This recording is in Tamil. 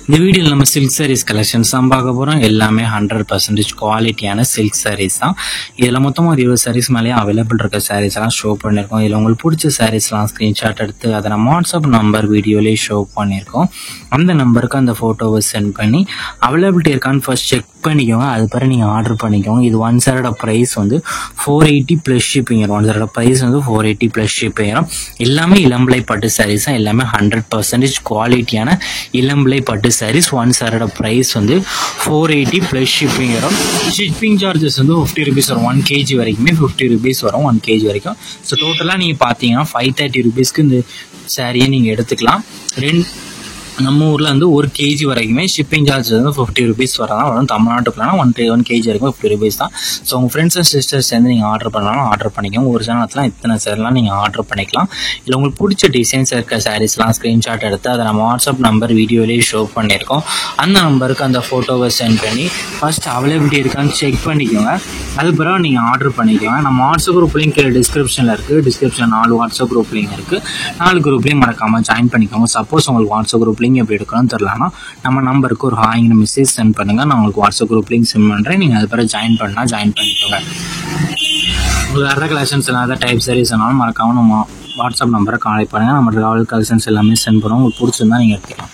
இந்த வீடியோவில் நம்ம சில்க் சாரீஸ் கலெக்ஷன்ஸ் தான் பார்க்க போகிறோம். எல்லாமே 100% குவாலிட்டியான சில்க் சாரீஸ் தான். இதில் மொத்தமாக ஒரு 20 சாரீஸ் மேலேயே அவைலபிள் இருக்க சாரீஸ் எல்லாம் ஷோ பண்ணியிருக்கோம். இதில் உங்களுக்கு பிடிச்ச சாரீஸ்லாம் ஸ்க்ரீன்ஷாட் எடுத்து அதை நம்ம வாட்ஸ்அப் நம்பர் வீடியோலேயே ஷோ பண்ணியிருக்கோம். அந்த நம்பருக்கு அந்த ஃபோட்டோவை சென்ட் பண்ணி அவைலபிலிட்டி இருக்கான்னு ஃபர்ஸ்ட் செக் பண்ணிக்கோங்க. அது பிறகு நீங்கள் ஆர்டர் பண்ணிக்கோங்க. இது ஒன் சாரோட ப்ரைஸ் வந்து 480 ப்ளஸ் ஷிப்பிங். ஒன் சாரோட ப்ரைஸ் வந்து 480 ப்ளஸ் ஷிப்பிங். எல்லாமே இளம்பிள்ளை பட்டு சாரீஸ் தான். எல்லாமே 100% குவாலிட்டியான இளம்பிள்ளை பட்டு சாரீஸ். ஒன் சாரோட ப்ரைஸ் வந்து 480 ப்ளஸ் ஷிப்பிங் வரும். ஷிப்பிங் சார்ஜஸ் வந்து 50 ருபீஸ் வரும். 1 kg வரைக்குமே 50 ருபீஸ் வரும். 1 kg வரைக்கும். ஸோ டோட்டலாக நீங்கள் பார்த்தீங்கன்னா 530 ருபீஸ்க்கு இந்த சாரியை நீங்கள் எடுத்துக்கலாம். நம்ம ஊரில் வந்து 1 kg வரைக்குமே ஷிப்பிங் சார்ஜ் வந்து 50 ருபீஸ் வரும். தமிழ்நாட்டுக்குள்ளனா 1 kg வரைக்கும் 50 ருபீஸ் தான். ஸோ உங்கள் ஃப்ரெண்ட்ஸ் அண்ட் சிஸ்டர்ஸ் சேர்ந்து நீங்கள் ஆர்டர் பண்ணலாம், ஆர்டர் பண்ணிக்கோங்க. ஒரு சேனத்தில் இத்தனை சேரலாம் நீங்கள் ஆர்டர் பண்ணிக்கலாம். இல்லை உங்களுக்கு பிடிச்ச டிசைன்ஸ் இருக்க சாரீஸ்லாம் ஸ்க்ரீன்ஷாட் எடுத்து அதை நம்ம வாட்ஸ்அப் நம்பர் வீடியோலேயே ஷோ பண்ணியிருக்கோம். அந்த நம்பருக்கு அந்த ஃபோட்டோவை சென்ட் பண்ணி ஃபர்ஸ்ட் அவைலபிலிட்டி இருக்கான்னு செக் பண்ணிக்கோங்க. அது பிறகு நீங்கள் ஆர்டர் பண்ணிக்கோங்க. நம்ம வாட்ஸ்அப் குரூப் லிங்க் டிஸ்கிரிப்ஷனில் இருக்குது. டிஸ்கிரிப்ஷனில் 4 வாட்ஸ்அப் குரூப் லிங்க் இருக்குது. 4 குரூப்லேயும் மறக்காமல் ஜாயின் பண்ணிக்கோங்க. சப்போஸ் உங்களுக்கு வாட்ஸ்அப் குரூப் லிங்க் எப்படி எடுக்கணும்னு தெரியலனா நம்ம நம்பருக்கு ஒரு ஹாய்ங்கிற மெசேஜ் சென்ட் பண்ணுங்க. நான் உங்களுக்கு வாட்ஸ்அப் குரூப் லிங்க் சென்ட் பண்ணுறேன். நீங்கள் அது பிறகு ஜாயின் பண்ணிக்கோங்க. உங்களுக்கு வேறு கலெக்ஷன்ஸ் எல்லாம் டைப் சாரீஸ்னாலும் மறக்காமல் நம்ம வாட்ஸ்அப் நம்பரை கான்டெக்ட் பண்ணுங்கள். நம்ம ட்ராவல் கலெக்ஷன்ஸ் எல்லாமே சென்ட் பண்ணுவோம். உங்களுக்கு பிடிச்சிருந்தா நீங்கள் எடுத்துக்கலாம்.